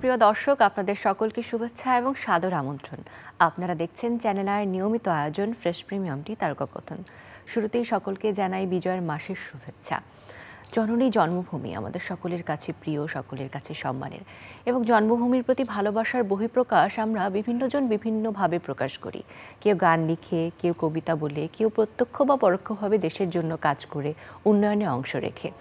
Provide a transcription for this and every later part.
প্রিয় দর্শক, আপনাদের সকলকে শুভেচ্ছা এবং সাদর আমন্ত্রণ। আপনারা দেখছেন চ্যানেল আয়ের নিয়মিত আয়োজন ফ্রেশ প্রিমিয়ামটি তারকাকথন। শুরুতেই সকলকে জানাই বিজয়ের মাসের শুভেচ্ছা। জননী জন্মভূমি আমাদের সকলের কাছে প্রিয়, সকলের কাছে সম্মানের, এবং জন্মভূমির প্রতি ভালোবাসার বহিঃপ্রকাশ আমরা বিভিন্নজন বিভিন্নভাবে প্রকাশ করি। কেউ গান লিখে, কেউ কবিতা বলে, কেউ প্রত্যক্ষ বা পরোক্ষভাবে দেশের জন্য কাজ করে, উন্নয়নে অংশ রেখে।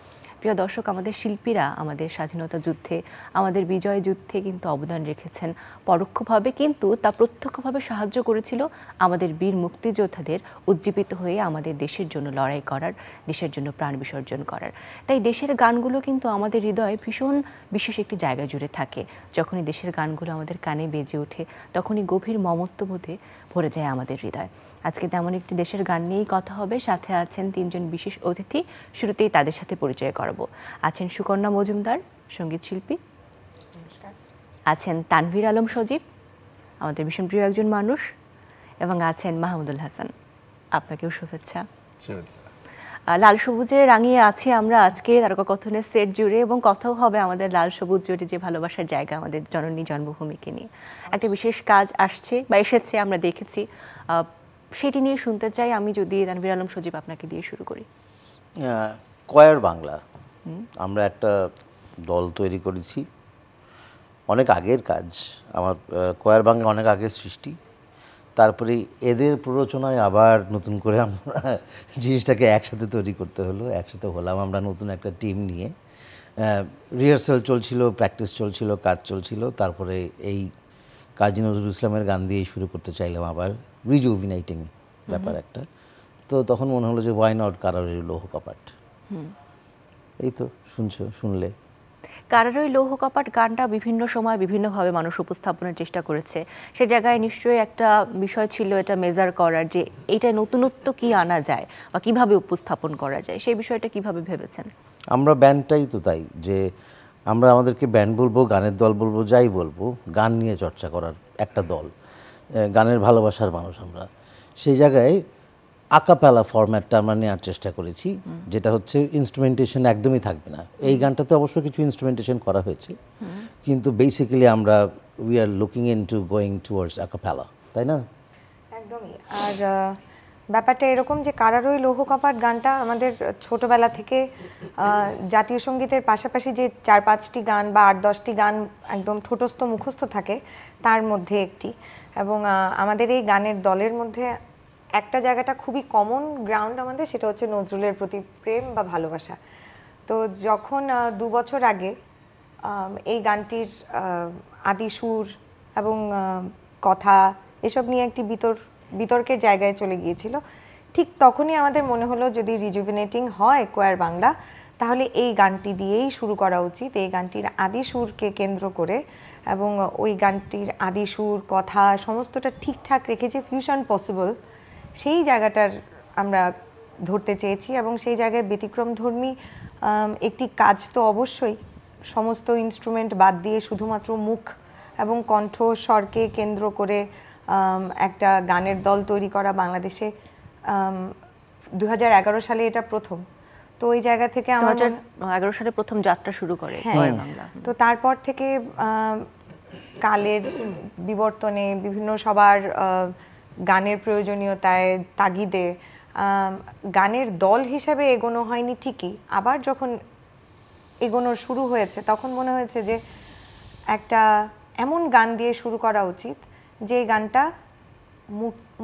প্রিয় দর্শক, আমাদের শিল্পীরা আমাদের স্বাধীনতা যুদ্ধে, আমাদের বিজয় যুদ্ধে কিন্তু অবদান রেখেছেন পরোক্ষভাবে, কিন্তু তা প্রত্যক্ষভাবে সাহায্য করেছিল আমাদের বীর মুক্তিযোদ্ধাদের উজ্জীবিত হয়ে আমাদের দেশের জন্য লড়াই করার, দেশের জন্য প্রাণ বিসর্জন করার। তাই দেশের গানগুলো কিন্তু আমাদের হৃদয়ে ভীষণ বিশেষ একটি জায়গা জুড়ে থাকে। যখনই দেশের গানগুলো আমাদের কানে বেজে ওঠে, তখনই গভীর মমত্ববোধে ভরে যায় আমাদের হৃদয়। আজকে তেমন একটি দেশের গান নিয়েই কথা হবে। সাথে আছেন তিনজন বিশেষ অতিথি, শুরুতেই তাদের সাথে পরিচয় করাবো। আছেন সুকন্যা মজুমদার, সঙ্গীত শিল্পী। আছেন তানভীর আলম সজীব, আমাদের ভীষণ প্রিয় একজন মানুষ, এবং আছেন মাহমুদুল হাসান। আপনাকেও শুভেচ্ছা। লাল সবুজে রাঙিয়ে আছি আমরা আজকে তারকাকথনের সেট জুড়ে, এবং কথাও হবে আমাদের লাল সবুজ জুড়ে যে ভালোবাসার জায়গা আমাদের জননী জন্মভূমিকে নিয়ে। একটা বিশেষ কাজ আসছে বা এসেছে, আমরা দেখেছি, সেটি নিয়ে শুনতে চাই। আমি যদি তানভীর আলম সজীব আপনাকে দিয়ে শুরু করি। কয়ার বাংলা, আমরা একটা দল তৈরি করেছি, অনেক আগের কাজ। আমার কয়ার বাংলা অনেক আগের সৃষ্টি। তারপরে এদের প্ররোচনায় আবার নতুন করে আমরা জিনিসটাকে একসাথে তৈরি করতে হলো। একসাথে হলাম আমরা নতুন একটা টিম নিয়ে। রিহার্সাল চলছিল, প্র্যাকটিস চলছিল, কাজ চলছিল। তারপরে এই কাজী নজরুল ইসলামের গান দিয়েই শুরু করতে চাইলাম, আবার রিজুভিনেটিং ব্যাপার একটা। তো তখন মনে হলো যে ওয়াই নট কারারের লৌহ কপাট। এই তো শুনলে কারারই লৌহ কপাট গানটা বিভিন্ন সময় বিভিন্নভাবে মানুষ উপস্থাপনের চেষ্টা করেছে। সে জায়গায় নিশ্চয়ই একটা বিষয় ছিল এটা মেজার করার, যে এইটা নতুনত্ব কি আনা যায় বা কিভাবে উপস্থাপন করা যায়। সেই বিষয়টা কিভাবে ভেবেছেন? আমরা ব্যান্ডটাই তো তাই, যে আমরা আমাদেরকে ব্যান্ড বলবো, গানের দল বলবো, যাই বলবো, গান নিয়ে চর্চা করার একটা দল, গানের ভালোবাসার মানুষ আমরা। সেই জায়গায় আকাপ্যালা ফরম্যাটটা আমরা নেওয়ার চেষ্টা করেছি, যেটা হচ্ছে ইনস্ট্রুমেন্টেশন একদমই থাকবে না। এই গানটাতে অবশ্য কিছু ইনস্ট্রুমেন্টেশন করা হয়েছে, কিন্তু বেসিক্যালি আমরা we are looking into going towards a cappella, তাই না? একদমই। আর ব্যাপারটা এরকম যে কারারই লৌহ কপাট গানটা আমাদের ছোটবেলা থেকে জাতীয় সঙ্গীতের পাশাপাশি যে 4-5টি গান বা 8-10টি গান একদম ঠোঁটস্থ মুখস্থ থাকে, তার মধ্যে একটি। এবং আমাদের এই গানের দলের মধ্যে একটা জায়গাটা খুবই কমন গ্রাউন্ড আমাদের, সেটা হচ্ছে নজরুলের প্রতি প্রেম বা ভালোবাসা। তো যখন 2 বছর আগে এই গানটির আদি সুর এবং কথা এসব নিয়ে একটি বিতর্কের জায়গায় চলে গিয়েছিল, ঠিক তখনই আমাদের মনে হলো যদি রিজুভিনেটিং হয় কয়ার বাংলা, তাহলে এই গানটি দিয়েই শুরু করা উচিত। এই গানটির আদি সুরকে কেন্দ্র করে, এবং ওই গানটির আদি সুর, কথা সমস্তটা ঠিকঠাক রেখে যে ফিউশন পসিবল, সেই জায়গাটার আমরা ধরতে চেয়েছি। এবং সেই জায়গায় ব্যতিক্রমধর্মী একটি কাজ তো অবশ্যই, সমস্ত ইনস্ট্রুমেন্ট বাদ দিয়ে শুধুমাত্র মুখ এবং কণ্ঠস্বরকে কেন্দ্র করে একটা গানের দল তৈরি করা বাংলাদেশে 2011 সালে এটা প্রথম। তো ওই জায়গা থেকে 2011 সালে প্রথম যাত্রা শুরু করে বাংলা। তো তারপর থেকে কালের বিবর্তনে, বিভিন্ন সবার গানের প্রয়োজনীয়তায়, তাগিদে গানের দল হিসাবে এগোনো হয়নি ঠিকই। আবার যখন এগোনো শুরু হয়েছে, তখন মনে হয়েছে যে একটা এমন গান দিয়ে শুরু করা উচিত যে গানটা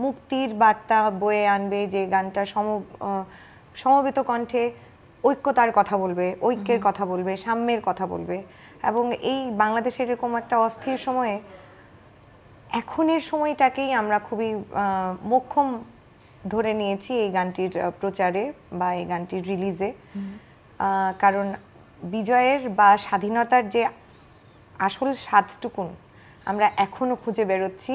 মুক্তির বার্তা বয়ে আনবে, যে গানটা সমবেত কণ্ঠে ঐক্যতার কথা বলবে, ঐক্যের কথা বলবে, সাম্যের কথা বলবে। এবং এই বাংলাদেশের এরকম একটা অস্থির সময়ে এখনের সময়টাকেই আমরা খুবই মোক্ষম ধরে নিয়েছি এই গানটির প্রচারে বা এই গানটির রিলিজে। কারণ বিজয়ের বা স্বাধীনতার যে আসল স্বাদটুকুন আমরা এখনও খুঁজে বেড়াচ্ছি।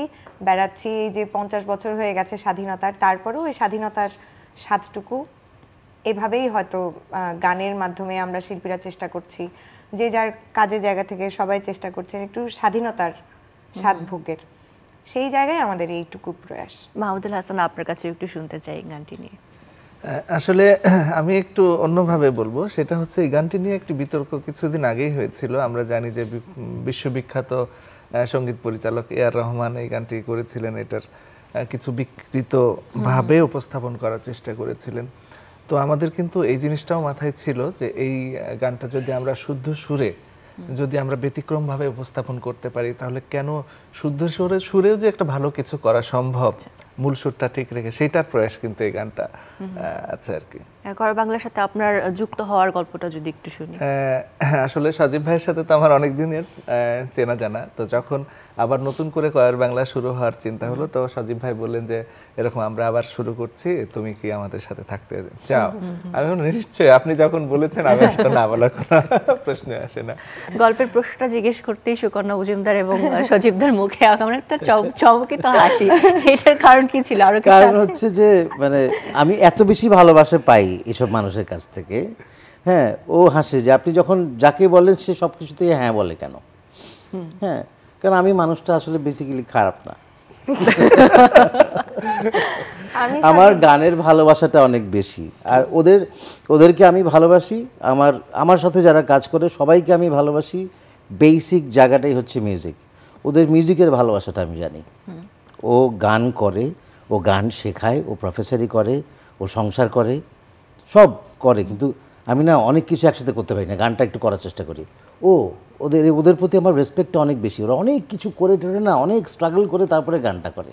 এই যে 50 বছর হয়ে গেছে স্বাধীনতার, তারপরেও এই স্বাধীনতার স্বাদটুকু এভাবেই হয়তো গানের মাধ্যমে আমরা শিল্পীরা চেষ্টা করছি, যে যার কাজের জায়গা থেকে সবাই চেষ্টা করছেন একটু স্বাধীনতার স্বাদ ভোগের। সেই জায়গায় আমাদের এইটুকু প্রয়াস। মাহমুদুল হাসান, আপনার কাছে একটু শুনতে চাই গানটি নিয়ে। আসলে আমি একটু অন্যভাবে বলবো, সেটা হচ্ছে এই গানটি নিয়ে একটি বিতর্ক কিছুদিন আগেই হয়েছিল। আমরা জানি যে বিশ্ববিখ্যাত সঙ্গীত পরিচালক A.R. রহমান এই গানটি করেছিলেন, এটার কিছু বিকৃত ভাবে উপস্থাপন করার চেষ্টা করেছিলেন। তো আমাদের কিন্তু এই জিনিসটাও মাথায় ছিল যে এই গানটা যদি আমরা শুদ্ধ সুরে যদি আমরা ব্যতিক্রমভাবে উপস্থাপন করতে পারি, তাহলে কেন শুদ্ধ সুরেও যে একটা ভালো কিছু করা সম্ভব, মূল সুরটা ঠিক রেখে, সেইটার প্রয়াস কিন্তু এই গানটা আছে আর কি। কয়ার বাংলার সাথে আপনার যুক্ত হওয়ার গল্পটা যদি একটু শুনি। আসলে সজীব ভাইয়ের সাথে তো আমার অনেক দিনের চেনা জানা, তো যখন আবার নতুন করে কয়ার বাংলা শুরু হওয়ার চিন্তা হলো, তো সজীব ভাই বললেন যে এরকম আমরা আবার শুরু করছি, তুমি কি আমাদের সাথে থাকতে চাও? আমি বললাম নিশ্চয়ই, আপনি যখন বলেছেন আমি তো না বলার কোনো প্রশ্ন আসে না। গল্পের প্রশ্নটা জিজ্ঞেস করতেই সুকন্যা মজুমদার এবং সজীবদার মুখে আমার একটা চমকিত হাসি। এটার কারণ কি ছিল? আরো কিছু কারণ আছে? হচ্ছে যে মানে আমি এত বেশি ভালোবাসা পাই এসব মানুষের কাছ থেকে। হ্যাঁ, ও হাসে যে আপনি যখন যাকে বলেন সে সব কিছুতেই হ্যাঁ বলে কেন। হ্যাঁ, কারণ আমি মানুষটা আসলে বেসিক্যালি খারাপ না। আমার গানের ভালোবাসাটা অনেক বেশি, আর ওদেরকে আমি ভালোবাসি। আমার সাথে যারা কাজ করে সবাইকে আমি ভালোবাসি। বেসিক জায়গাটাই হচ্ছে মিউজিক। ওদের মিউজিকের ভালোবাসাটা আমি জানি। ও গান করে, ও গান শেখায়, ও প্রফেসরি করে, ও সংসার করে, সব করে, কিন্তু আমি না অনেক কিছু একসাথে করতে পারি না, গানটা একটু করার চেষ্টা করি। ওদের প্রতি আমার রেসপেক্টটা অনেক বেশি। ওরা অনেক কিছু করে টেরে না, অনেক স্ট্রাগল করে তারপরে গানটা করে।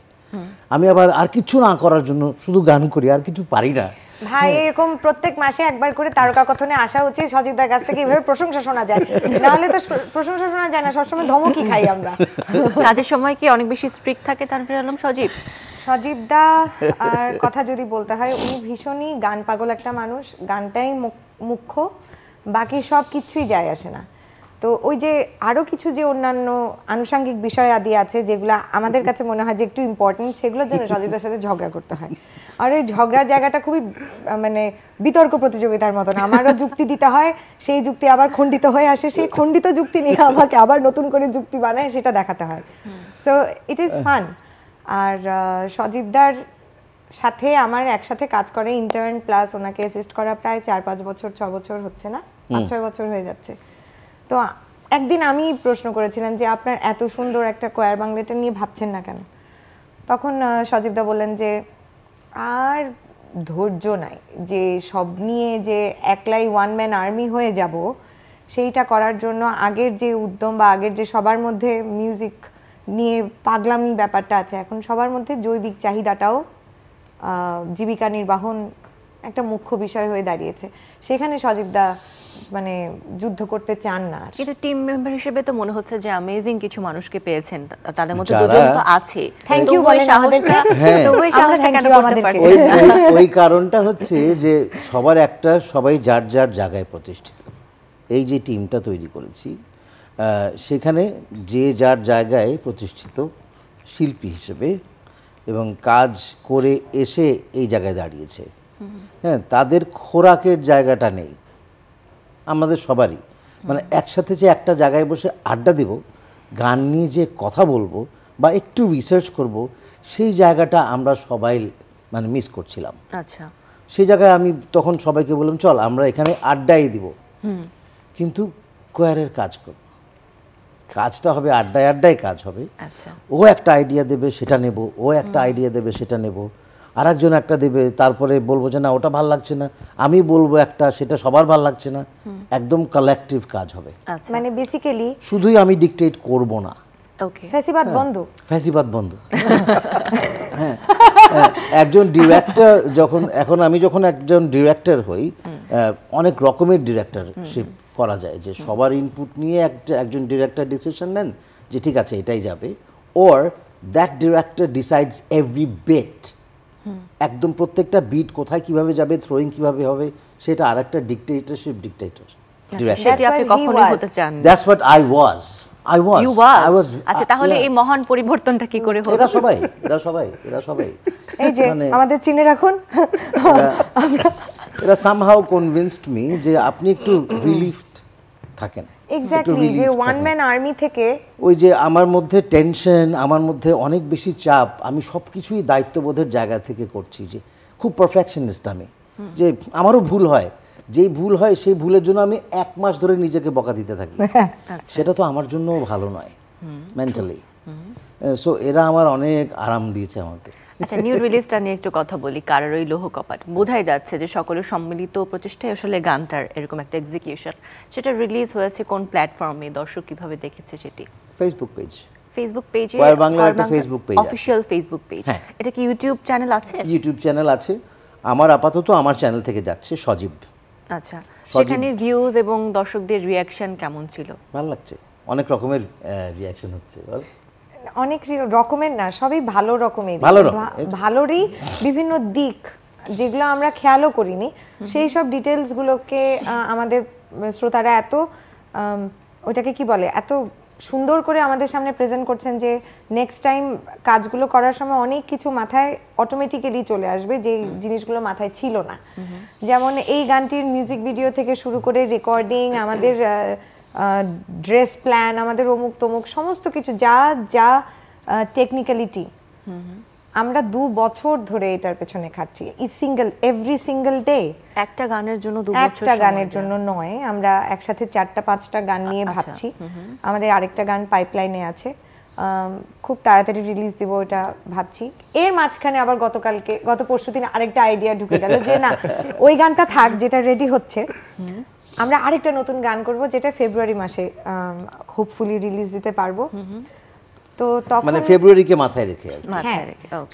আমি আবার আর কিছু না করার জন্য শুধু গান করি, আর কিছু পারি না। ভাই এরকম প্রত্যেক মাসে একবার করে তারকা কথনে আসা উচিত, সজীবদার কাছ থেকে এভাবে প্রশংসা শোনা যায়, নাহলে তো প্রশংসা শোনা যায় না, সবসময় ধমকই খাই আমরা। কাজের সময় কি অনেক বেশি স্ট্রিক্ট থাকে তানভীর আলম সজীব? সজীবদা আর কথা যদি বলতে হয়, উনি ভীষণই গান পাগল একটা মানুষ, গানটাই মুখ্য, বাকি সব কিছুই যায় আসে না। তো ওই যে আরো কিছু যে অন্যান্য আনুষঙ্গিক বিষয় আদি আছে যেগুলো আমাদের কাছে মনে হয় যে একটু ইম্পর্টেন্ট, সেগুলোর জন্য সজীবদার সাথে ঝগড়া করতে হয়। আর ওই ঝগড়ার জায়গাটা খুবই মানে বিতর্ক প্রতিযোগিতার মতন, আমারও যুক্তি দিতে হয়, সেই যুক্তি আবার খণ্ডিত হয়ে আসে, সেই খণ্ডিত যুক্তি নিয়ে আমাকে আবার নতুন করে যুক্তি বানায়, সেটা দেখাতে হয়। So it is fun. আর সজীবদার সাথে আমার একসাথে কাজ করে ইন্টার্ন প্লাস ওনাকে অ্যাসিস্ট করা প্রায় 4-5 বছর 6 বছর হচ্ছে না, 5-6 বছর হয়ে যাচ্ছে। তো একদিন আমি প্রশ্ন করেছিলাম যে আপনার এত সুন্দর একটা কয়ার বাংলাটা নিয়ে ভাবছেন না কেন? তখন সজীবদা বললেন যে আর ধৈর্য নাই, যে সব নিয়ে যে একলাই ওয়ান ম্যান আর্মি হয়ে যাব, সেইটা করার জন্য আগের যে উদ্যম বা আগের যে সবার মধ্যে মিউজিক নিয়ে পাগলামি ব্যাপারটা আছে, এখন সবার মধ্যে জৈবিক চাহিদাটাও জীবিকা নির্বাহন একটা মুখ্য বিষয় হয়ে দাঁড়িয়েছে। সেখানে সজীবদা মানে যুদ্ধ করতে চান না। কিন্তু টিম মেম্বার হিসেবে তো মনে হচ্ছে যে অ্যামেজিং কিছু মানুষকে পেয়েছেন, তাদের মধ্যে দুজন তো আছে। থ্যাংক ইউ বলেন আমাদেরকে, ওই সাহসটা কেন করতে পারছেন? ওই কারণটা হচ্ছে যে সবাই যার যার জায়গায় প্রতিষ্ঠিত। এই যে টিমটা তৈরি করেছি, সেখানে যে যার জায়গায় প্রতিষ্ঠিত শিল্পী হিসেবে এবং কাজ করে এসে এই জায়গায় দাঁড়িয়েছে। হ্যাঁ, তাদের খোরাকের জায়গাটা নেই আমাদের সবারই। মানে একসাথে যে একটা জায়গায় বসে আড্ডা দেব, গান নিয়ে যে কথা বলবো বা একটু রিসার্চ করব, সেই জায়গাটা আমরা সবাই মানে মিস করছিলাম। আচ্ছা, সেই জায়গায় আমি তখন সবাইকে বললাম চল আমরা এখানে আড্ডাই দিব, কিন্তু কোয়ারের কাজ করব, কাজটা হবে আড্ডায় আড্ডায় কাজ হবে। আচ্ছা, ও একটা আইডিয়া দেবে সেটা নেব, ও একটা আইডিয়া দেবে সেটা নেব, আরেকজন একটা দেবে, তারপরে বলবো যে না ওটা ভাল লাগছে না, আমি বলবো একটা, সেটা সবার ভাল লাগছে না, একদম কালেকটিভ কাজ হবে। মানে বেসিক্যালি শুধুই আমি ডিকটেট করব না। ওকে, ফ্যাসিবাদ বন্ধ, ফ্যাসিবাদ বন্ধ। হ্যাঁ, একজন ডিরেক্টর এখন আমি যখন একজন ডিরেক্টর হই, অনেক রকমের ডিরেক্টরশিপ করা যায়, যে সবার ইনপুট নিয়ে একজন ডিরেক্টর ডিসিশন নেন যে ঠিক আছে এটাই যাবে, or that director decides every beat, একদম প্রত্যেকটা বিট কোথায় কিভাবে যাবে, থ্রোয়িং কিভাবে হবে, সেটা আরেকটা ডিক্টেটরশিপ ডিরেক্টর। সেটা আপনি কখনোই হতে চান না। That's what I was. আচ্ছা, তাহলে এই মহান পরিবর্তনটা কি করে হলো? এরা সবাই এই যে আমাদের চিনে রাখুন, এরা সামহাউ কনভিন্সড মি যে আপনি একটু রিলিফড থাকেন। এক্স্যাক্টলি, যে ওয়ান ম্যান আর্মি থেকে ওই যে আমার মধ্যে টেনশন, আমার মধ্যে অনেক বেশি চাপ, আমি সব কিছুই দায়িত্ববোধের জায়গা থেকে করছি, যে খুব পারফেকশনিস্ট আমি, যে আমারও ভুল হয়, যেই ভুল হয় সেই ভুলের জন্য আমি 1 মাস ধরে নিজেকে বকা দিতে থাকি, সেটা তো আমার জন্য ভালো নয় মেন্টালি। সো এরা আমার অনেক আরাম দিয়েছে আমাকে। আচ্ছা, নিউ রিলিজটা নিয়ে একটু কথা বলি। কারার ওই লৌহ কপাট, বোঝাই যাচ্ছে যে সকলের সম্মিলিত প্রচেষ্টায় আসলে গানটার এরকম একটা এক্সিকিউশন। সেটা রিলিজ হয়েছে কোন প্ল্যাটফর্মে, দর্শক কিভাবে দেখেছে সেটি? ফেসবুক পেজ, ফেসবুক পেজে, কয়ার বাংলার একটা Facebook page, official Facebook page. এটা কি ইউটিউব চ্যানেল আছে? ইউটিউব চ্যানেল আছে আমার, আপাতত আমার চ্যানেল থেকে যাচ্ছে সজীব। আচ্ছা, সেখানে ভিউজ এবং দর্শকদের রিয়াকশন কেমন ছিল? ভালো লাগছে, অনেক রকমের রিয়াকশন হচ্ছে। অনেক রকমের না, সবই ভালো রকমের, ভালোরই বিভিন্ন দিক যেগুলো আমরা খেয়ালও করিনি, সেই সব ডিটেলসগুলোকে আমাদের শ্রোতারা এত ওইটাকে কি বলে, এত সুন্দর করে আমাদের সামনে প্রেজেন্ট করছেন যে নেক্সট টাইম কাজগুলো করার সময় অনেক কিছু মাথায় অটোমেটিক্যালি চলে আসবে যে জিনিসগুলো মাথায় ছিল না। যেমন এই গানটির মিউজিক ভিডিও থেকে শুরু করে রেকর্ডিং, আমাদের ড্রেস প্ল্যান, আমাদের অমুক তমুক সমস্ত কিছু যা যা টেকনিক্যালিটি, আমরা 2 বছর ধরে এটার পেছনে খাটছি। Every single day. একটা গানের জন্য 2 বছর? একটা গানের জন্য নয়, আমরা একসাথে 4টা-5টা গান নিয়ে ভাবছি। আমাদের আরেকটা গান পাইপলাইনে আছে, খুব তাড়াতাড়ি রিলিজ দিব এটা ভাবছি। এর মাঝখানে আবার গত পরশুদিন আরেকটা আইডিয়া ঢুকে গেল যে না, ওই গানটা থাক যেটা রেডি হচ্ছে, আমরা আরেকটা নতুন গান করব যেটা ফেব্রুয়ারি মাসে হোপফুলি রিলিজ দিতে পারবো। তো তখন মানে ফেব্রুয়ারিকে মাথায় রেখে,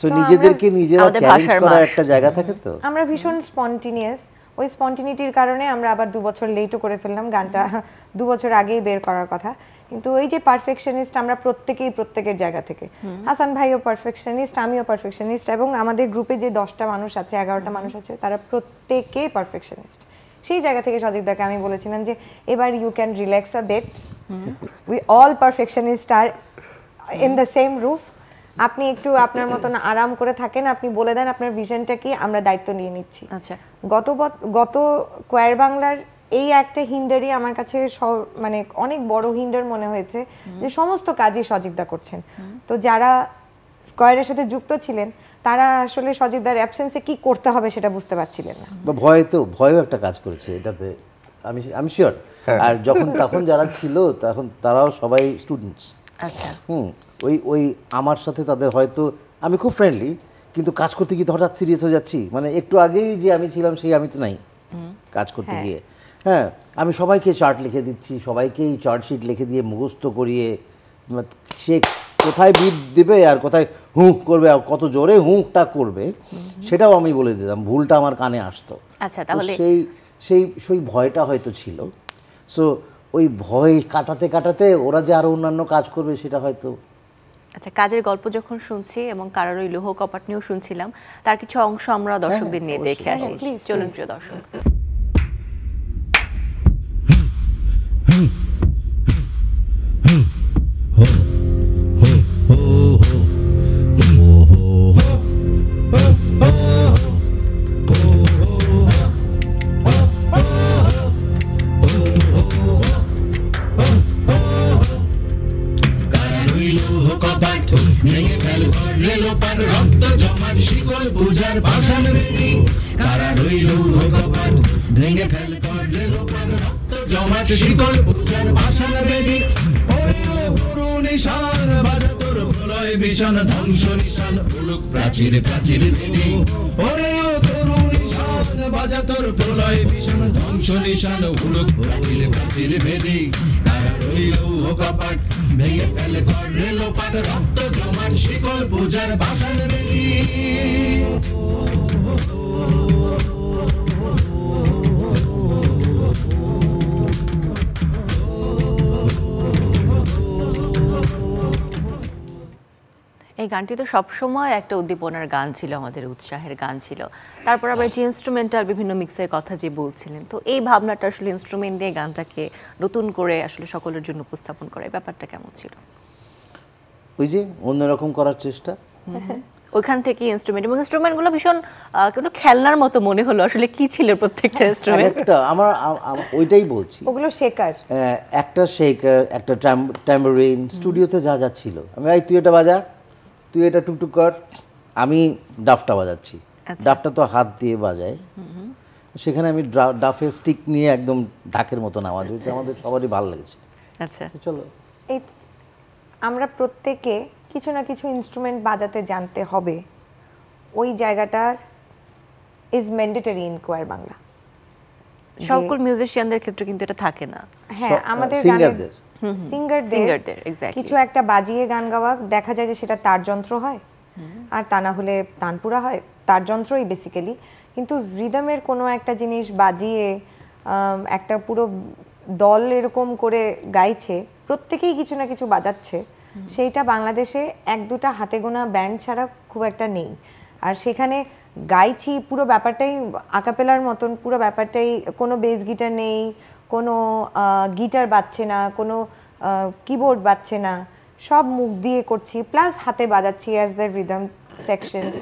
সো নিজেদেরকে নিজেরা চ্যালেঞ্জ করার একটা জায়গা থাকে। তো আমরা ভীষণ স্পন্টেনিয়াস, ওই স্পন্টিনিটির কারণে আমরা আবার 2 বছর লেটও করে ফেললাম। গানটা 2 বছর আগেই বের করার কথা, কিন্তু ওই যে পারফেকশনিস্ট আমরা প্রত্যেকেই প্রত্যেকের জায়গা থেকে, হাসান ভাইও পারফেকশনিস্ট, আমিও পারফেকশনিস্ট, এবং আমাদের গ্রুপে যে 10টা মানুষ আছে, 11টা মানুষ আছে, তারা প্রত্যেকেই পারফেকশনিস্ট। সেই জায়গা থেকে সজিবদাকে আমি বলেছিলাম যে এবার you can relax a bit, we all perfectionist আর ইন দ্য সেম রুফ। আপনি একটু আপনার মতন আরাম করে থাকেন, আপনি বলে দেন আপনার ভিশনটা কি, আমরা দায়িত্ব নিয়ে নিচ্ছি। আচ্ছা, গত কোয়ার বাংলার এই একটা হিন্ডারই আমার কাছে মানে অনেক বড় হিন্ডার মনে হয়েছে যে সমস্ত কাজই সজিবদা করছেন। তো যারা কয়ারের সাথে যুক্ত ছিলেন তারা আসলে সজিবদার অ্যাবসেন্সে কি করতে হবে সেটা বুঝতে পারছিলেন না, বা ভয়ও একটা কাজ করেছে এটাতে, আমি শিওর। আর তখন যারা ছিল তখন তারাও সবাই স্টুডেন্টস। আচ্ছা, ওই আমার সাথে তাদের হয়তো আমি খুব ফ্রেন্ডলি, কিন্তু কাজ করতে গিয়ে হঠাৎ সিরিয়াস হয়ে যাচ্ছি, মানে একটু আগেই যে আমি ছিলাম সেই আমি তো নাই কাজ করতে গিয়ে। হ্যাঁ, আমি সবাইকে চার্ট লিখে দিচ্ছি, সবাইকেই চার্টশিট লিখে দিয়ে মুখস্থ করিয়ে, সে কোথায় বিট দেবে আর কোথায় হুঁক করবে আর কত জোরে হুঁকটা করবে সেটাও আমি বলে দিতাম, ভুলটা আমার কানে আসতো। আচ্ছা, তাহলে সেই ভয়টা হয়তো ছিল। সো ওই ভয় কাটাতে কাটাতে ওরা যে আরো অন্যান্য কাজ করবে সেটা হয়তো। আচ্ছা, কাজের গল্প যখন শুনছি এবং কারার ওই লৌহ কপাট নিয়েও শুনছিলাম, তার কিছু অংশ আমরা দর্শকদের নিয়ে দেখে আসি। চলুন প্রিয় দর্শক। রক্ত জমাট শিকল পূজার পাষাণ বেদি, কারা রইল কপাট ভেঙে ফেল করলে লোপাট, রক্ত জমাট শিকল পূজার পাষাণ বেদি। নিশান বাজা তোর প্রলয় বিষাণ, ধ্বংস নিশান উলুক প্রাচীর প্রাচীর ভেদি। ওরে ও তরু নিশান বাজা তোর প্রলয় বিষাণ, ধ্বংস নিশান উলুক প্রাচীর প্রাচীর ভেদি। কারা রইল কপাট ভেঙে ফেল করলে লোপাট, রক্ত জমাট শিকল পূজার পাষাণ বেদি। এই গানটি তো সবসময় একটা উদ্দীপনার গান ছিল, আমাদের উৎসাহের গান ছিল। তারপর আবার যে ইনস্ট্রুমেন্টাল বিভিন্ন মিক্সের কথা যে বলছিলেন, তো এই ভাবনাটা আসলে ইনস্ট্রুমেন্ট দিয়ে গানটাকে নতুন করে আসলে সকলের জন্য উপস্থাপন করে ব্যাপারটা কেমন ছিল? ওই যে অন্যরকম করার চেষ্টা, ওইখান থেকে ইনস্ট্রুমেন্টগুলো ভীষণ কিন্তু খেলনার মতো মনে হলো। আসলে কি ছিল প্রত্যেকটা ইনস্ট্রুমেন্ট? একটা আমার ওইটাই বলছি, ওগুলো শেকার, একটা শেকার, একটা ট্যাম্বোরিন, স্টুডিওতে যা ছিল আমি তুই এটা বাজা, তুই এটা টুকটুক কর, আমি ডাফটা বাজাচ্ছি, আচ্ছা। ডাফটা তো হাত দিয়ে বাজায়, সেখানে আমি ডাফের স্টিক নিয়ে একদম ঢাকের মতন আওয়াজ হয়েছে, আমাদের সবারই ভালো লেগেছে। আচ্ছা, চলো, এই আমরা প্রত্যেকে কিছু না কিছু ইনস্ট্রুমেন্ট বাজাতে জানতে হবে, ওই জায়গাটার ইজ ম্যান্ডেটরি ইন কোয়ার বাংলা। সকল মিউজিশিয়ানদের ক্ষেত্রে কিন্তু এটা থাকে না। হ্যাঁ, আমাদের সিঙ্গারদের সিঙ্গারদের exactly। কিছু একটা বাজিয়ে গান গাওয়া, দেখা যায় যে সেটা তার যন্ত্র হয়, আর তা না হলে তানপুরা হয়, তার যন্ত্রই বেসিক্যালি। কিন্তু রিদমের কোনো একটা জিনিস বাজিয়ে একটা পুরো দল এরকম করে গাইছে, প্রত্যেকেই কিছু না কিছু বাজাচ্ছে, সেইটা বাংলাদেশে এক দুটা হাতে গোনা ব্যান্ড ছাড়া খুব একটা নেই। আর সেখানে গাইছি পুরো ব্যাপারটাই আকাপেলার মতন, পুরো ব্যাপারটাই কোনো বেস গিটার নেই, কোনো গিটার বাজছে না, কোনো কিবোর্ড বাজছে না, সব মুখ দিয়ে করছি, প্লাস হাতে বাজাচ্ছি as the rhythm sections.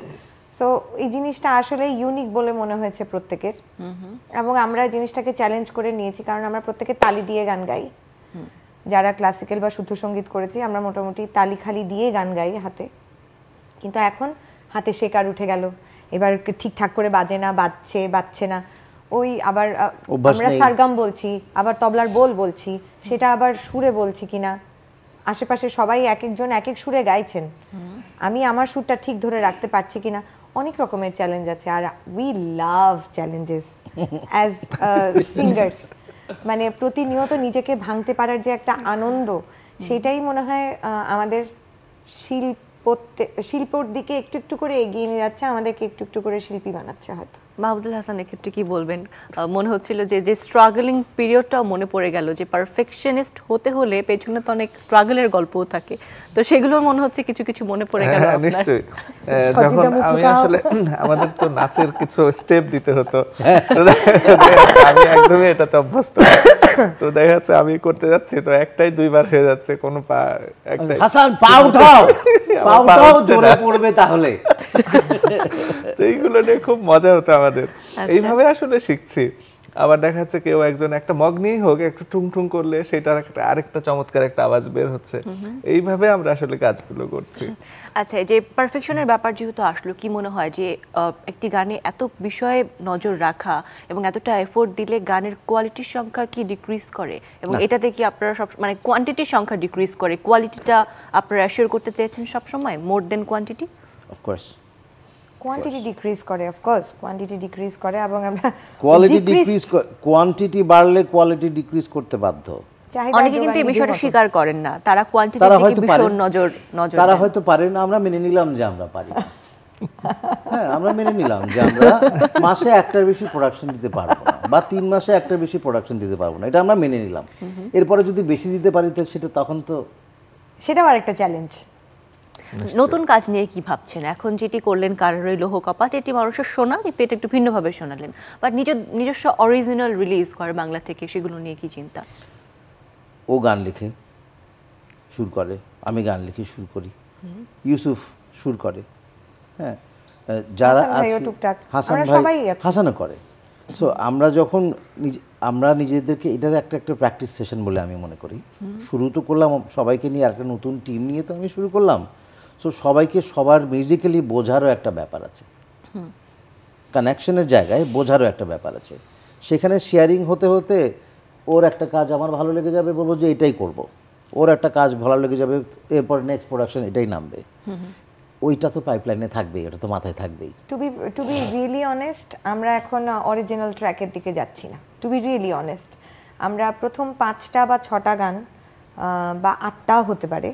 So এই জিনিসটা আসলে ইউনিক বলে মনে হয়েছে প্রত্যেকের, এবং আমরা জিনিসটাকে চ্যালেঞ্জ করে নিয়েছি, কারণ আমরা প্রত্যেকে তালি দিয়ে গান গাই। যারা ক্লাসিক্যাল বা শুদ্ধ সঙ্গীত করেছি আমরা মোটামুটি তালি খালি দিয়ে গান গাই হাতে, কিন্তু এখন হাতে শেকার উঠে গেল, এবার ঠিকঠাক করে বাজে না, বাজছে না, ওই আবার আমরা সারগাম বলছি, আবার তবলার বোল বলছি, সেটা আবার সুরে বলছি কিনা, আশেপাশে সবাই এক একজন এক এক সুরে গাইছেন, আমি আমার সুরটা ঠিক ধরে রাখতে পারছি কিনা, অনেক রকমের চ্যালেঞ্জ আছে। আর we love challenges as singers, মানে প্রতিনিয়ত নিজেকে ভাঙতে পারার যে একটা আনন্দ, সেটাই মনে হয় আমাদের শিল্পর দিকে একটু একটু করে এগিয়ে নিয়ে যাচ্ছে, আমাদেরকে একটু একটু করে শিল্পী বানাচ্ছে হয়তো। মাহমুদুল হাসানের ক্ষেত্রে কি বলবেন? মনে হচ্ছিল যে স্ট্রাগলিং পিরিয়ডটাও মনে পড়ে গেল, যে পারফেকশনিস্ট হতে হলে পেছনে তো অনেক স্ট্রাগলের গল্পও থাকে, তো সেগুলো মনে হচ্ছে কিছু কিছু মনে পড়ে গেল আপনার? নিশ্চয়ই। যখন আমি আসলে আমাদের তো নাচের কিছু স্টেপ দিতে হতো, আমি একদমই এটাতে অভ্যস্ত, তো দেখা যাচ্ছে আমি করতে যাচ্ছি তো একটাই দুইবার হয়ে যাচ্ছে, কোনো পা একটাই, হাসান পা উঠাও, পা উঠাও, জোরে পড়বে তাহলে। তো এইগুলো নিয়ে খুব মজা হতো আমাদের, এইভাবে আসলে শিখছি। আবার দেখা যাচ্ছে কেউ একজন একটা মগ নিয়েই হোক একটু ঠুং ঠুং করলে সেটার একটা আরেকটা চমৎকার একটা আওয়াজ বের হচ্ছে, এইভাবে আমরা আসলে কাজগুলো করছি। আচ্ছা, এই যে পারফেকশনের ব্যাপার যেহেতু আসলো, কি মনে হয় যে একটি গানে এত বিষয়ে নজর রাখা এবং এতটা এফোর্ট দিলে গানের কোয়ালিটির সংখ্যা কি ডিক্রিজ করে, এবং এটাতে কি আপনারা সব মানে কোয়ান্টিটির সংখ্যা ডিক্রিজ করে, কোয়ালিটিটা আপনারা অ্যাসিওর করতে চেয়েছেন সব সময় মোর দেন কোয়ান্টিটি? অফকোর্স কোয়ান্টিটি ডিক্রিজ করে, অফকোর্স কোয়ান্টিটি ডিক্রিজ করে, এবং আমরা কোয়ান্টিটি বাড়লে কোয়ালিটি ডিক্রিজ করতে বাধ্য। অনেকে কিন্তু এই বিষয়টা স্বীকার করেন না, তারা কোয়ান্টিটি দিকে ভীষণ নজর তারা হয়তো পারেন না, আমরা মেনে নিলাম যে আমরা পারি। হ্যাঁ, আমরা মেনে নিলাম যে আমরা মাসে একটার বেশি প্রোডাকশন দিতে পারবো না, বা 3 মাসে একটার বেশি প্রোডাকশন দিতে পারবো না, এটা আমরা মেনে নিলাম। এরপরে যদি বেশি দিতে পারি তো সেটা তখন তো সেটাও আরেকটা চ্যালেঞ্জ। নতুন কাজ নিয়ে কি ভাবছেন এখন? যেটি করলেন কারারই লৌহ কপাট, এটি মানুষের শোনা, কিন্তু এটা একটু ভিন্নভাবে শোনালেন, বাট নিজস্ব অরিজিনাল রিলিজ করে বাংলা থেকে, সেগুলো নিয়ে কি চিন্তা? ও গান লিখে সুর করে, আমি গান লিখে সুর করি, ইউসুফ সুর করে, হ্যাঁ, যারা আছে হাসান ভাই, হাসানও করে। সো আমরা যখন আমরা নিজেদেরকে এটা একটা প্র্যাকটিস সেশন বলে আমি মনে করি। শুরু তো করলাম সবাইকে নিয়ে, একটা নতুন টিম নিয়ে তো আমি শুরু করলাম। সো সবাইকে সবার মিউজিক্যালি বোঝারও একটা ব্যাপার আছে, কানেকশনের জায়গায় বোঝারও একটা ব্যাপার আছে। সেখানে শেয়ারিং হতে হতে ওর একটা কাজ আমার ভালো লেগে যাবে, বলবো যে এটাই করব, ওর একটা কাজ ভালো লেগে যাবে, এরপর নেক্সট প্রোডাকশন এটাই নামবে। ওইটা তো পাইপলাইনে থাকবেই, এটা তো মাথায় থাকবেই। টু বি রিয়েলি অনেস্ট, আমরা এখন অরিজিনাল ট্র্যাকের দিকে যাচ্ছি না। টু বি রিয়েলি অনেস্ট, আমরা প্রথম 5টা বা 6টা গান বা 8টাও হতে পারে,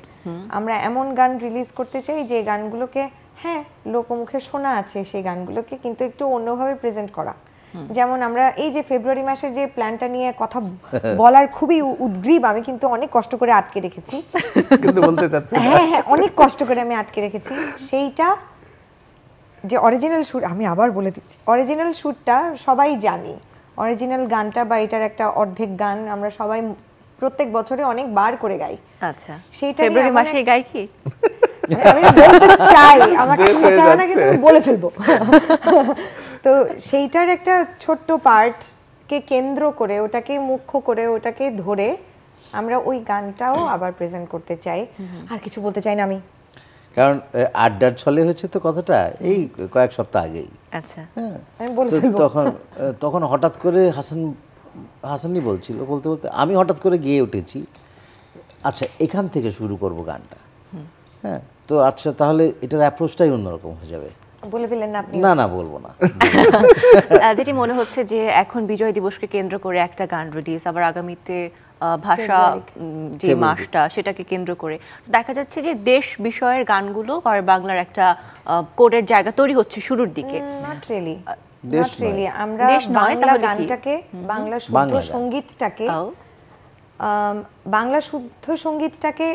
আমরা এমন গান রিলিজ করতে চাই যে গানগুলোকে, হ্যাঁ, লোকমুখে শোনা আছে, সেই গানগুলোকে কিন্তু একটু অন্যভাবে প্রেজেন্ট করা। যেমন আমরা এই যে ফেব্রুয়ারি মাসের যে প্ল্যানটা নিয়ে কথা বলার খুবই উদ্গ্রীব, আমি কিন্তু অনেক কষ্ট করে আটকে রেখেছি, কিন্তু বলতে চাচ্ছি, হ্যাঁ হ্যাঁ, অনেক কষ্ট করে আমি আটকে রেখেছি সেইটা, যে অরিজিনাল সুর, আমি আবার বলে দিচ্ছি, অরিজিনাল সুরটা সবাই জানি, অরিজিনাল গানটা বা এটার একটা অর্ধেক গান আমরা সবাই প্রত্যেক বছরে অনেকবার করে গাই। আচ্ছা, সেইটা ফেব্রুয়ারি মাসে গাই কি? আমি বলতে চাই, আমাকে চাই না কিন্তু বলে ফেলবো। তো সেইটার একটা ছোট্ট পার্টকে কেন্দ্র করে, ওটাকে মুখ্য করে, ওটাকে ধরে আমরা ওই গানটাও আবার প্রেজেন্ট করতে চাই। আর কিছু বলতে চাই না আমি। কারণ আড্ডার ছলে হয়েছে তো কথাটা এই কয়েক সপ্তাহ আগেই। আচ্ছা, হ্যাঁ, আমি বলে তো ফেলবো। তখন হঠাৎ করে হাসানই বলছিল, বলতে বলতে আমি হঠাৎ করে গিয়ে উঠেছি, আচ্ছা এখান থেকে শুরু করব গানটা। হ্যাঁ, তো আচ্ছা তাহলে এটার অ্যাপ্রোচটাই অন্যরকম হয়ে যাবে। বলে ফেললেন না আপনি? না না, বলবো না। যেটি মনে হচ্ছে যে এখন বিজয় দিবসকে কেন্দ্র করে একটা গান রিলিজ, আবার আগামীতে ভাষা যে মাসটা সেটাকে কেন্দ্র করে দেখা যাচ্ছে যে দেশ বিষয়ের গানগুলো আর বাংলার একটা কোডের জায়গা তৈরি হচ্ছে শুরুর দিকে। নট রিয়েলি, দেশ নট রিয়েলি। আমরা দেশ নয়, বাংলা তাহলে কি? গানটাকে, বাংলা শুদ্ধ বাংলা গান। সঙ্গীতটাকে, ও, বাংলা শুদ্ধ সঙ্গীতটাকে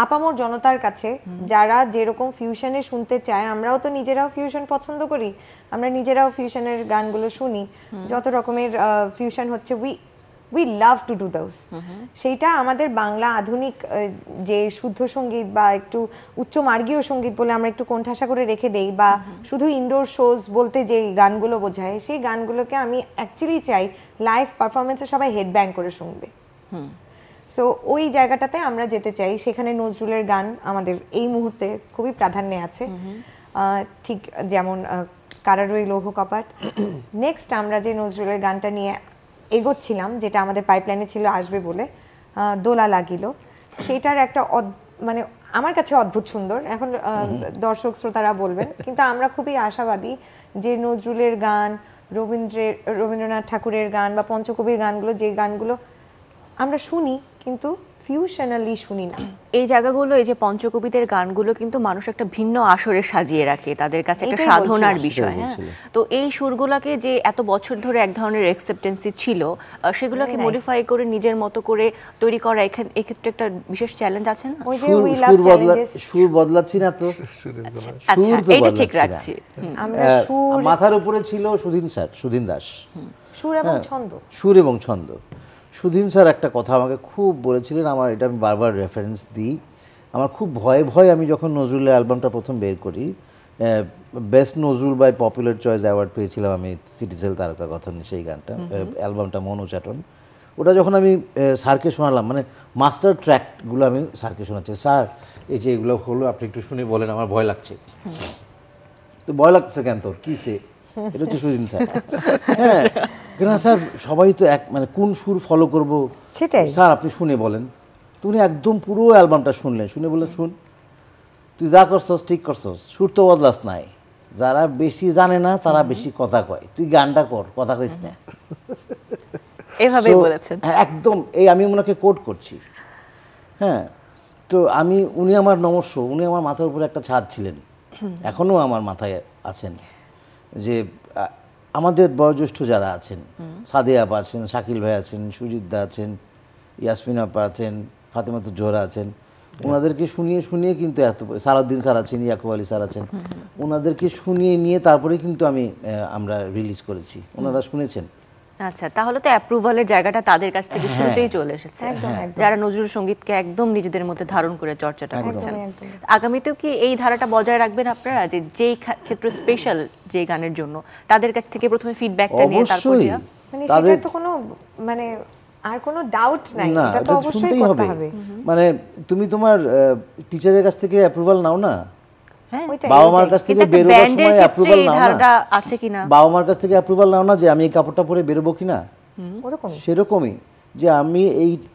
আপামর জনতার কাছে যারা যেরকম ফিউশনে শুনতে চায়, আমরাও তো নিজেরাও ফিউশন পছন্দ করি, আমরা নিজেরাও ফিউশনের গানগুলো শুনি, যত রকমের ফিউশন হচ্ছে, we love to do those. সেইটা আমাদের বাংলা আধুনিক যে শুদ্ধ সঙ্গীত বা একটু উচ্চমার্গীয় সঙ্গীত বলে আমরা একটু কোণঠাসা করে রেখে দেই, বা শুধু ইনডোর শোজ বলতে যে গানগুলো বোঝায়, সেই গানগুলোকে আমি অ্যাকচুয়ালি চাই লাইভ পারফরমেন্সে সবাই হেডব্যাং করে শুনবে। সো ওই জায়গাটাতে আমরা যেতে চাই, সেখানে নজরুলের গান আমাদের এই মুহূর্তে খুবই প্রাধান্যে আছে। ঠিক যেমন কারারই লৌহ কপাট। নেক্সট আমরা যে নজরুলের গানটা নিয়ে এগোচ্ছিলাম, যেটা আমাদের পাইপলাইনে ছিল আসবে বলে, দোলা লাগিল, সেটার একটা মানে আমার কাছে অদ্ভুত সুন্দর। এখন দর্শক শ্রোতারা বলবেন, কিন্তু আমরা খুবই আশাবাদী যে নজরুলের গান, রবীন্দ্রনাথ ঠাকুরের গান বা পঞ্চকবির গানগুলো, যে গানগুলো আমরা শুনি কিন্তু ফিউশনালি শুনি না, এই জায়গাগুলো, এই যে পঞ্চকবিদের গানগুলো কিন্তু মানুষ একটা ভিন্ন আসরে সাজিয়ে রাখে, তাদের কাছে একটা এটাই সাধনার বলছিলাম, বিষয়। হ্যাঁ, তো এই সুরগুলোকে যে এত বছর ধরে এক ধরনের অ্যাকসেপ্টেন্সি ছিল, সেগুলোকে মডিফাই করে নিজের মতো করে তৈরি করা, এক্ষেত্রে একটা বিশেষ চ্যালেঞ্জ আছে না? ওই যে উই লাভ চ্যালেঞ্জেস। সুর বদলাচ্ছি না তো, আচ্ছা, সুর তো এটা ঠিক বদলাচ্ছি না। রাখছি। আমরা সুর, মাথার উপরে ছিল সুধীন দাস, সুর এবং ছন্দ, সুর এবং ছন্দ। সুধীন স্যার একটা কথা আমাকে খুব বলেছিলেন, আমার এটা আমি বারবার রেফারেন্স দিই। আমার খুব ভয়ে আমি যখন নজরুলের অ্যালবামটা প্রথম বের করি, best Nazrul by popular choice award পেয়েছিলাম আমি সিটিসেল তারকা কথন, সেই গানটা, অ্যালবামটা মনোচাটন। ওটা যখন আমি স্যারকে শোনালাম, মানে মাস্টার ট্র্যাকগুলো আমি স্যারকে শোনাচ্ছি, স্যার এই যে এগুলো হলো আপনি একটু শুনে বলেন, আমার ভয় লাগছে। তো ভয় লাগছে কেন তোর, কী সে? এটা হচ্ছে সুদিন স্যার। হ্যাঁ, কেন স্যার সবাই তো মানে কোন সুর ফলো করবো, সেটাই। স্যার আপনি শুনে বলেন। তুমি একদম পুরো অ্যালবামটা শুনলেন, শুনে বললেন শুন, তুই যা করছস ঠিক করছস, সুর তো বদলাস নাই, যারা বেশি জানে না তারা বেশি কথা কয়, তুই গানটা কর, কথা কইস না। এভাবেই বলেছেন। হ্যাঁ, একদম এই আমি ওনাকে কোট করছি। হ্যাঁ, তো উনি আমার নমস্য, উনি আমার মাথার উপরে একটা ছাদ ছিলেন, এখনও আমার মাথায় আছেন। যে আমাদের বয়োজ্যেষ্ঠ যারা আছেন, সাদিয়া আপা আছেন, শাকিল ভাই আছেন, সুজিত দা আছেন, ইয়াসমিন আপা আছেন, ফাতেমাতুজ জোহরা আছেন, ওনাদেরকে শুনিয়ে কিন্তু সালাউদ্দিন স্যার আছেন, ইয়াকুব আলী স্যার আছেন, ওনাদেরকে শুনিয়ে নিয়ে তারপরে কিন্তু আমরা রিলিজ করেছি, ওনারা শুনেছেন। আচ্ছা, তাহলে তো অ্যাপ্রুভালের জায়গাটা তাদের কাছ থেকে শুরুতেই চলে এসেছে, যারা নজরুল সঙ্গীতকে একদম নিজেদের মধ্যে ধারণ করে চর্চাটা করছেন। আগামীতেও কি এই ধারাটা বজায় রাখবেন আপনারা, যে যেই ক্ষেত্র স্পেশাল যে গানের জন্য তাদের কাছ থেকে প্রথমে ফিডব্যাকটা নিয়ে তারপর অবশ্যই মানে সেটা তো কোনো মানে আর কোনো ডাউট নাই, না, এটা তো এটা অবশ্যই শুনতেই করতে হবে। হবে। মানে তুমি তোমার টিচারের কাছ থেকে অ্যাপ্রুভাল নাও না, হ্যাঁ, বাবা মার কাছ থেকে বেরোবার সময় অ্যাপ্রুভাল নাও না, আছে কিনা, বাবা মার কাছ থেকে অ্যাপ্রুভাল নাও না যে আমি এই কাপড়টা পরে বেরোবো কিনা, ওরকম সেরকমই যে আমি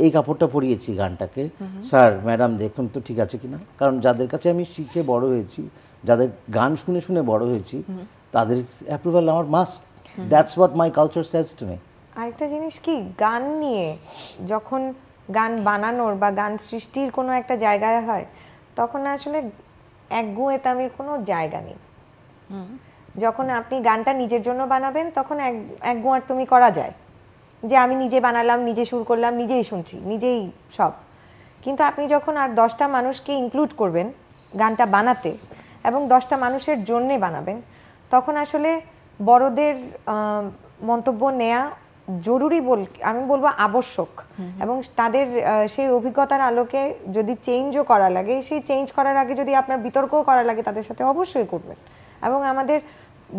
এই কাপড়টা পরিয়েছি গানটাকে, স্যার ম্যাডাম দেখুন তো ঠিক আছে কিনা। কারণ যাদের কাছে আমি শিখে বড় হয়েছি, যাদের গান শুনে শুনে বড় হয়েছি, তাদের অ্যাপ্রুভাল আমার must. That's what my culture says to me. আরেকটা জিনিস কি, গান নিয়ে যখন গান বানানোর বা গান সৃষ্টির কোনো একটা জায়গায় হয়, তখন আসলে একগুঁয়েতামির কোনো জায়গা নেই। যখন আপনি গানটা নিজের জন্য বানাবেন, তখন একগুঁয়ার্তমি করা যায়, যে আমি নিজে বানালাম, নিজে সুর করলাম, নিজেই শুনছি, নিজেই সব। কিন্তু আপনি যখন আর 10টা মানুষকে ইনক্লুড করবেন গানটা বানাতে, এবং 10টা মানুষের জন্যে বানাবেন, তখন আসলে বড়দের মন্তব্য নেওয়া জরুরি, আমি বলবো আবশ্যক। এবং তাদের সেই অভিজ্ঞতার আলোকে যদি চেঞ্জও করা লাগে, সেই চেঞ্জ করার আগে যদি আপনার বিতর্কও করা লাগে, তাদের সাথে অবশ্যই করবেন। এবং আমাদের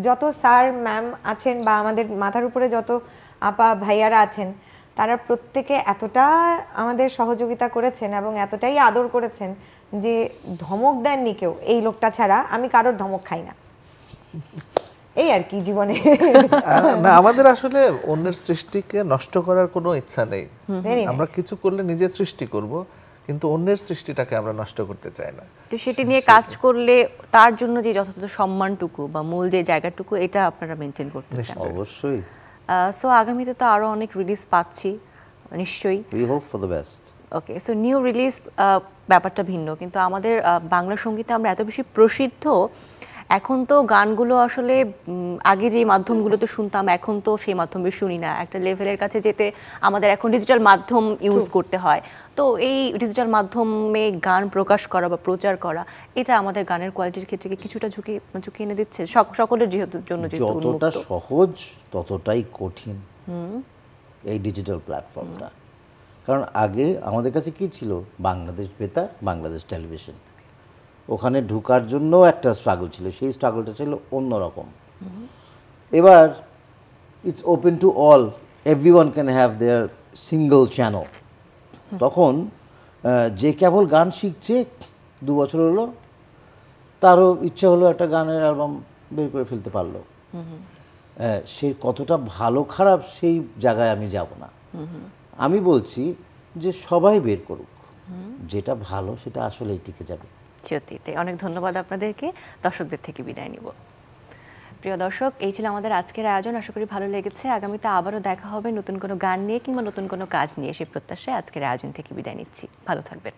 যত স্যার ম্যাম আছেন বা আমাদের মাথার উপরে যত আপা ভাইয়ারা আছেন, তারা প্রত্যেকে এতটা আমাদের সহযোগিতা করেছেন এবং এতটাই আদর করেছেন যে ধমক দেননি কেউ, এই লোকটা ছাড়া আমি কারোর ধমক খাই না, এই আর কি জীবনে। না, আমাদের আসলে অন্যের সৃষ্টিকে নষ্ট করার কোনো ইচ্ছা নেই। Very nice. আমরা কিছু করলে নিজে সৃষ্টি করব, কিন্তু অন্যের সৃষ্টিটাকে আমরা নষ্ট করতে চাই না। তো সেটি নিয়ে কাজ করলে তার জন্য যে যথাযথ সম্মানটুকু বা মূল যে জায়গাটুকু এটা আপনারা মেনটেন করতে চান। অবশ্যই। সো আগামীতে তো আরো অনেক রিলিজ পাচ্ছি নিশ্চয়ই। We hope for the best. Okay, so new release ব্যাপারটা ভিন্ন, কিন্তু আমাদের বাংলা সঙ্গীতে আমরা এত বেশি প্রসিদ্ধ, এখন তো গানগুলো আসলে আগে যে মাধ্যমগুলোতে শুনতাম এখন তো সেই মাধ্যমে শুনি না। একটা লেভেলের কাছে যেতে আমাদের এখন ডিজিটাল মাধ্যম ইউজ করতে হয়। তো এই ডিজিটাল মাধ্যমে গান প্রকাশ করা বা প্রচার করা, এটা আমাদের গানের কোয়ালিটির ক্ষেত্রে কি কিছুটা ঝুঁকি এনে দিচ্ছে সকলের জন্য? যেহেতু যতটা সহজ ততটাই কঠিন এই ডিজিটাল প্ল্যাটফর্মটা। কারণ আগে আমাদের কাছে কি ছিল? বাংলাদেশ বেতার, বাংলাদেশ টেলিভিশন, ওখানে ঢোকার জন্য একটা স্ট্রাগল ছিল, সেই স্ট্রাগলটা ছিল অন্যরকম। এবার it's open to all, everyone can have their single channel. তখন যে কেবল গান শিখছে 2 বছর হলো, তারও ইচ্ছা হলো একটা গানের অ্যালবাম বের করে ফেলতে পারলো। সে কতটা ভালো খারাপ সেই জায়গায় আমি যাব না। আমি বলছি যে সবাই বের করুক, যেটা ভালো সেটা আসলেই টিকে যাবে। সত্যি অনেক ধন্যবাদ আপনাদেরকে। দর্শকদের থেকে বিদায় নিব। প্রিয় দর্শক, এই ছিল আমাদের আজকের আয়োজন। আশা করি ভালো লেগেছে। আগামীতে আবারও দেখা হবে নতুন কোনো গান নিয়ে কিংবা নতুন কোনো কাজ নিয়ে, সেই প্রত্যাশায় আজকের আয়োজন থেকে বিদায় নিচ্ছি। ভালো থাকবেন।